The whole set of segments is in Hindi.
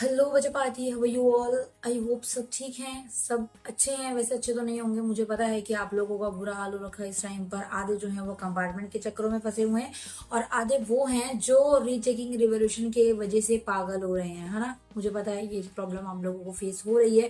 हेलो बच्चा party, how are you all. I hope सब ठीक हैं, सब अच्छे हैं। वैसे अच्छे तो नहीं होंगे, मुझे पता है कि आप लोगों का बुरा हाल हो रखा है इस टाइम पर। आधे जो हैं वो कंपार्टमेंट के चक्करों में फंसे हुए हैं और आधे वो हैं जो रीचेकिंग रिवोल्यूशन के वजह से पागल हो रहे हैं, है ना। मुझे पता है ये प्रॉब्लम आप लोगों को फेस हो रही है।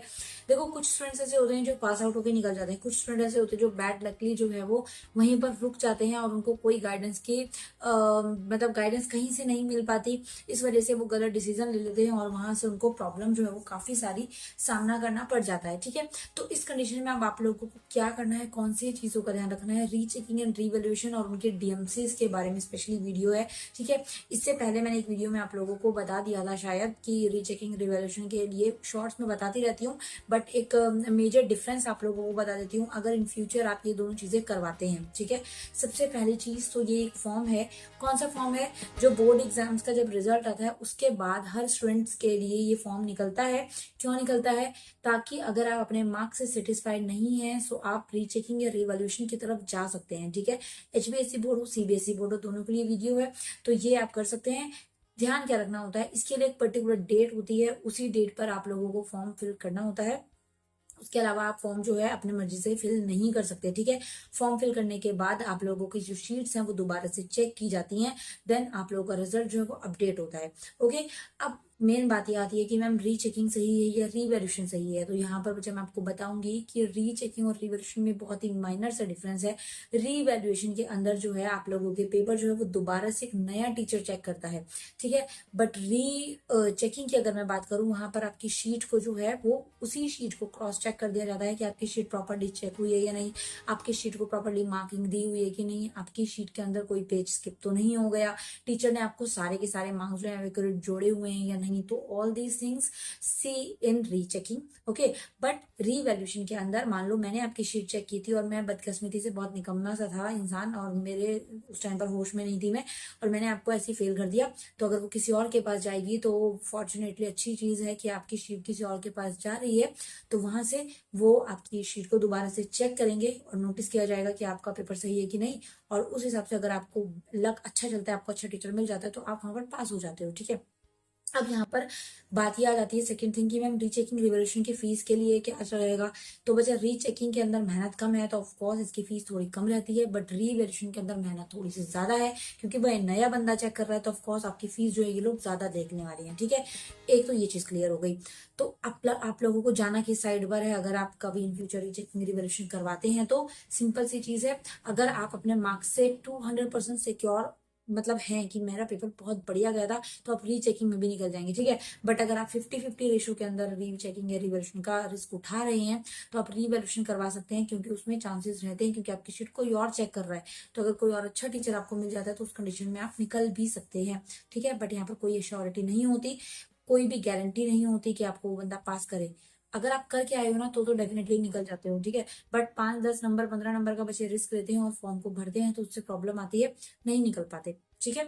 देखो, कुछ स्टूडेंट्स ऐसे होते हैं जो पास आउट होकर निकल जाते हैं, कुछ स्टूडेंट ऐसे होते हैं जो बैड लकली जो है वो वहीं पर रुक जाते हैं और उनको कोई गाइडेंस की मतलब गाइडेंस कहीं से नहीं मिल पाती। इस वजह से वो गलत डिसीजन ले लेते हैं और वहां से उनको प्रॉब्लम जो है वो काफी सारी सामना करना पड़ जाता है। ठीक है, तो इस कंडीशन में अब आप लोगों को क्या करना है, कौन सी चीजों का ध्यान रखना है। रीचेकिंग एंड रीवैल्यूएशन और उनके डीएमसीज के बारे में स्पेशली वीडियो है। ठीक है, इससे पहले मैंने एक वीडियो में आप लोगों को बता दिया था शायद कि रीचेकिंग रिवैल्यूएशन के लिए शॉर्ट्स में बताती रहती हूँ, बट एक मेजर डिफरेंस आप लोगों को बता देती हूँ अगर इन फ्यूचर आप ये दोनों चीजें करवाते हैं। ठीक है, सबसे पहली चीज तो ये एक फॉर्म है। कौन सा फॉर्म है? जो बोर्ड एग्जाम्स का जब रिजल्ट आता है उसके बाद हर स्टूडेंट्स के लिए ये फॉर्म निकलता है। क्यों निकलता है? ताकि अगर आप अपने मार्क्स से सेटिस्फाइड नहीं है सो आप रीचेकिंग या रिवैल्यूएशन की तरफ जा सकते हैं। ठीक है, एचबीएससी बोर्ड हो सीबीएसई बोर्ड हो, दोनों के लिए वीडियो है, तो ये आप कर सकते हैं। ध्यान क्या रखना होता है, इसके लिए एक पर्टिकुलर डेट होती है, उसी डेट पर आप लोगों को फॉर्म फिल करना होता है। उसके अलावा आप फॉर्म जो है अपनी मर्जी से फिल नहीं कर सकते। ठीक है, फॉर्म फिल करने के बाद आप लोगों की जो शीट्स हैं वो दोबारा से चेक की जाती हैं, देन आप लोगों का रिजल्ट जो है वो अपडेट होता है। ओके, अब मेन बात ये आती है कि मैम रीचेकिंग सही है या रीवैल्यूएशन सही है। तो यहाँ पर बच्चा मैं आपको बताऊंगी कि रीचेकिंग और रिवैल्यूएशन में बहुत ही माइनर सा डिफरेंस है। रीवैल्यूएशन के अंदर जो है आप लोगों के पेपर जो है वो दोबारा से एक नया टीचर चेक करता है। ठीक है, बट री चेकिंग की अगर मैं बात करूं, वहां पर आपकी शीट को जो है वो उसी शीट को क्रॉस चेक कर दिया जाता है कि आपकी शीट प्रॉपरली चेक हुई है या नहीं, आपकी शीट को प्रॉपरली मार्किंग दी हुई है कि नहीं, आपकी शीट के अंदर कोई पेज स्किप तो नहीं हो गया, टीचर ने आपको सारे के सारे मार्क्स जो है एक्यूरेट जोड़े हुए हैं या नहीं। तो all these things see in rechecking. Okay, but revaluation के अंदर मान लो मैंने आपकी शीट चेक की थी और मैं बदकिस्मती से बहुत निकम्मा सा था इंसान और मेरे उस टाइम पर होश में नहीं थी मैं, और मैंने आपको ऐसे फेल कर दिया, तो अगर वो किसी और के पास जाएगी तो फॉर्चुनेटली अच्छी चीज है कि आपकी शीट किसी और के पास जा रही है, तो वहां से वो आपकी शीट को दोबारा से चेक करेंगे और नोटिस किया जाएगा कि आपका पेपर सही है कि नहीं। और उस हिसाब से अगर आपको लक अच्छा चलता है, आपको अच्छा टीचर मिल जाता है, तो आप वहां पर पास हो जाते हो। ठीक है, अब यहाँ पर बात ये आ जाती है सेकंड थिंग कि मैम रीचेकिंग रिवोल्यूशन की फीस के लिए क्या रहेगा। तो बच्चा रीचेकिंग के अंदर मेहनत कम है तो ऑफ कोर्स इसकी फीस थोड़ी कम रहती है, बट रीवैल्यूएशन के अंदर मेहनत थोड़ी सी ज्यादा है क्योंकि वह नया बंदा चेक कर रहा है, तो ऑफ कोर्स आपकी फीस जो है ये लोग ज्यादा देखने वाले हैं। ठीक है, एक तो ये चीज क्लियर हो गई। तो आप लोगों को जाना किस साइड पर है अगर आप कभी इन फ्यूचर रीचेकिंग रिवोल्यूशन करवाते हैं। तो सिंपल सी चीज है, अगर आप अपने मार्क्स से 200% सिक्योर मतलब है कि मेरा पेपर बहुत बढ़िया गया था, तो आप रीचेकिंग में भी निकल जाएंगे। ठीक है, बट अगर आप 50-50 रेशो के अंदर रीचेकिंग या रिवैल्यूएशन का रिस्क उठा रहे हैं तो आप रिवैल्यूएशन करवा सकते हैं क्योंकि उसमें चांसेस रहते हैं, क्योंकि आपकी शीट कोई और चेक कर रहा है। तो अगर कोई और अच्छा टीचर आपको मिल जाता है तो उस कंडीशन में आप निकल भी सकते हैं। ठीक है, बट यहाँ पर कोई एश्योरिटी नहीं होती, कोई भी गारंटी नहीं होती कि आपको वो बंदा पास करे। अगर आप करके आए हो ना तो डेफिनेटली निकल जाते हो। ठीक है, बट 5-10 नंबर 15 नंबर का बच्चे रिस्क लेते हैं और फॉर्म को भरते हैं तो उससे प्रॉब्लम आती है, नहीं निकल पाते। ठीक है,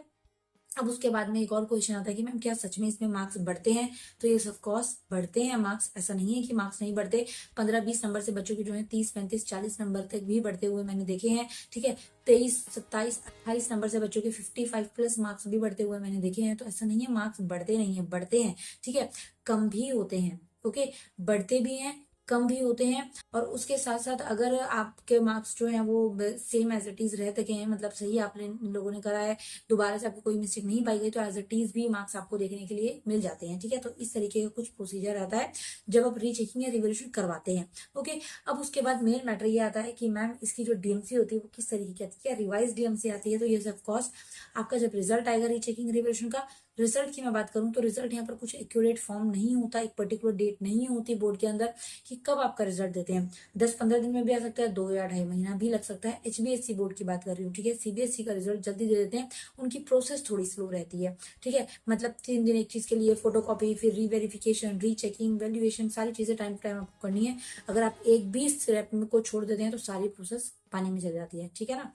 अब उसके बाद में एक और क्वेश्चन आता है कि मैम क्या सच में इसमें मार्क्स बढ़ते हैं। तो ये ऑफ कोर्स बढ़ते हैं मार्क्स, ऐसा नहीं है कि मार्क्स नहीं बढ़ते। 15-20 नंबर से बच्चों के जो है 30-35-40 नंबर तक भी बढ़ते हुए मैंने देखे हैं। ठीक है, 23-27-28 नंबर से बच्चों के 55+ मार्क्स भी बढ़ते हुए मैंने देखे हैं। तो ऐसा नहीं है मार्क्स बढ़ते नहीं है, बढ़ते हैं। ठीक है, कम भी होते हैं। ओके, बढ़ते भी हैं, कम भी होते हैं। और उसके साथ साथ अगर आपके मार्क्स जो हैं वो सेम एज इट इज रह सके हैं, मतलब सही आप लोगों ने करा है, दोबारा से आपको कोई मिस्टेक नहीं पाई गई, तो एज इट इज भी मार्क्स आपको देखने के लिए मिल जाते हैं। ठीक है, तो इस तरीके का कुछ प्रोसीजर रहता है जब आप रीचेकिंग या रिवोल्यूशन करवाते हैं। ओके, अब उसके बाद मेन मैटर ये आता है कि मैम इसकी जो डीएमसी होती है वो किस तरीके की आती है, रिवाइज डीएमसी आती है। तो ये ऑफ कोर्स आपका जब रिजल्ट आएगा रीचेकिंग रिवोल्यूशन का, रिजल्ट की मैं बात करूं तो रिजल्ट यहाँ पर कुछ एक्यूरेट फॉर्म नहीं होता, एक पर्टिकुलर डेट नहीं होती बोर्ड के अंदर कि कब आपका रिजल्ट देते हैं। 10-15 दिन में भी आ सकता है, 2 या 2.5 महीना भी लग सकता है। एचबीएससी बोर्ड की बात कर रही हूँ। ठीक है, सीबीएसई का रिजल्ट जल्दी दे देते हैं, उनकी प्रोसेस थोड़ी स्लो रहती है। ठीक है, मतलब 3 दिन एक चीज के लिए फोटोकॉपी, फिर रीवेरिफिकेशन, रीचेकिंग, वैल्यूएशन, सारी चीजें टाइम टू टाइम आपको करनी है। अगर आप एक भी स्टेप को छोड़ देते हैं तो सारी प्रोसेस पानी में चल जाती है। ठीक है ना।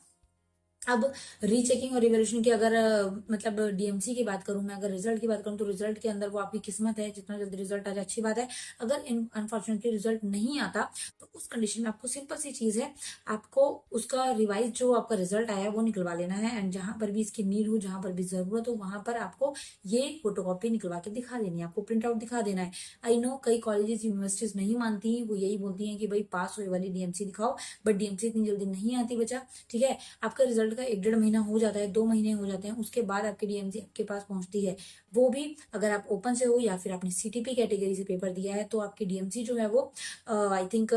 अब रीचेकिंग और रिवैल्यूएशन की अगर मतलब डीएमसी की बात करूं मैं, अगर रिजल्ट की बात करूं तो रिजल्ट के अंदर वो आपकी किस्मत है, जितना जल्दी रिजल्ट आ जाए अच्छी बात है। अगर अनफॉर्चुनेटली रिजल्ट नहीं आता तो उस कंडीशन में आपको सिंपल सी चीज है, आपको उसका रिवाइज जो आपका रिजल्ट आया है वो निकलवा लेना है, एंड जहां पर भी इसकी नीड हो, जहां पर भी जरूरत हो, वहां पर आपको ये फोटोकॉपी निकलवा के दिखा देनी है, आपको प्रिंट आउट दिखा देना है। आई नो कई कॉलेजेस यूनिवर्सिटीज नहीं मानती, वो यही बोलती हैं कि भाई पास हुए वाली डीएमसी दिखाओ, बट डीएमसी इतनी जल्दी नहीं आती बच्चा, ठीक है। आपका रिजल्ट का 1-1.5 महीना हो जाता है, 2 महीने हो जाते हैं, उसके बाद आपकी डीएमसी आपके पास पहुंचती है। वो भी अगर आप ओपन से हो या फिर आपने सीटीपी कैटेगरी से पेपर दिया है तो आपकी डीएमसी जो है वो I think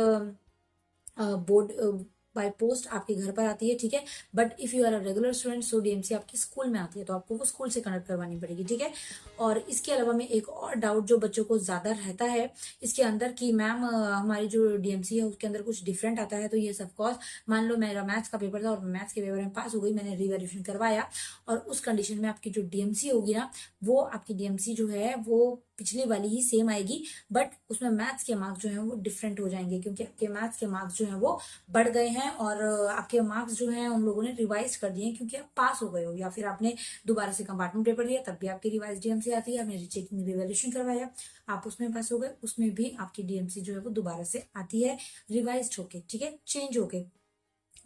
board by post आपके घर पर आती है, ठीक है। But if you are a regular student so DMC आपकी स्कूल में आती है, तो आपको वो स्कूल से कनेक्ट करवानी पड़ेगी, ठीक है। और इसके अलावा में एक और डाउट जो बच्चों को ज्यादा रहता है इसके अंदर कि मैम हमारी जो डीएमसी है उसके अंदर कुछ डिफरेंट आता है, तो ये सब कोर्स मान लो मेरा मैथ्स का पेपर था और मैथ्स के पेपर में पास हो गई, मैंने रिवैल्यूएशन करवाया, और उस कंडीशन में आपकी जो डीएमसी होगी ना, वो आपकी डीएमसी जो है वो पिछली वाली ही सेम आएगी, बट उसमें मैथ्स के मार्क्स जो है वो डिफरेंट हो जाएंगे, क्योंकि आपके मैथ्स के मार्क्स जो है वो बढ़ गए हैं, और आपके मार्क्स जो हैं उन लोगों ने रिवाइज कर दिए हैं, क्योंकि आप पास हो गए हो, या फिर आपने दोबारा से कंपार्टमेंट पेपर दिया तब भी आपकी रिवाइज डीएमसी आती है, आपने रीचेकिंग रिवैल्यूएशन करवाया आप उसमें पास हो गए, उसमें भी आपकी डीएमसी जो है वो दोबारा से आती है रिवाइज होके, ठीक है, चेंज होके।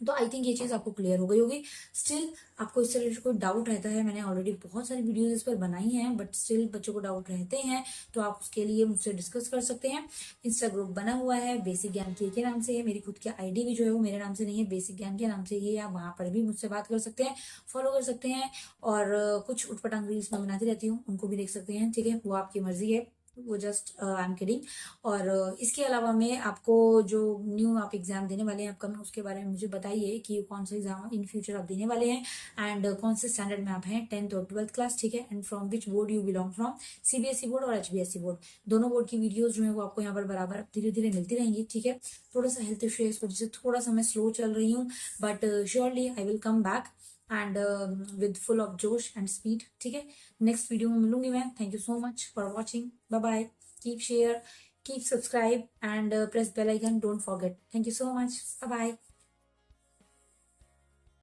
तो आई थिंक ये चीज आपको क्लियर हो गई होगी। स्टिल आपको इससे रिलेटेड कोई डाउट रहता है, मैंने ऑलरेडी बहुत सारी वीडियोस इस पर बनाई हैं, बट स्टिल बच्चों को डाउट रहते हैं, तो आप उसके लिए मुझसे डिस्कस कर सकते हैं। इंस्टा ग्रुप बना हुआ है, बेसिक ज्ञान के नाम से है, मेरी खुद की आईडी भी जो है वो मेरे नाम से नहीं है, बेसिक ज्ञान के नाम से ही है, आप वहां पर भी मुझसे बात कर सकते हैं, फॉलो कर सकते हैं, और कुछ उटपटांग रील्स मैं बनाती रहती हूँ, उनको भी देख सकते हैं, ठीक है, वो आपकी मर्जी है, वो जस्ट आई एम किडिंग। और इसके अलावा में आपको जो न्यू आप एग्जाम देने वाले हैं आपका, मैं उसके बारे में मुझे बताइए कि कौन सा एग्जाम इन फ्यूचर आप देने वाले हैं, एंड कौन से स्टैंडर्ड में आप हैं, 10th और 12th क्लास, ठीक है, and from which board you belong from, CBSE board और एचबीएसई बोर्ड, दोनों बोर्ड की वीडियोज जो है वो आपको यहाँ पर बराबर धीरे धीरे मिलती रहेंगी, ठीक है। थोड़ा सा हेल्थ इशू है, इस वजह से थोड़ा सा मैं स्लो चल रही हूँ, but surely I will come back and with full of जोश एंड स्पीड, ठीक है। नेक्स्ट वीडियो में मिलूंगी मैं। Thank you so much for watching, bye bye, keep share, keep subscribe, and press bell icon, don't forget. Thank you so much, bye bye.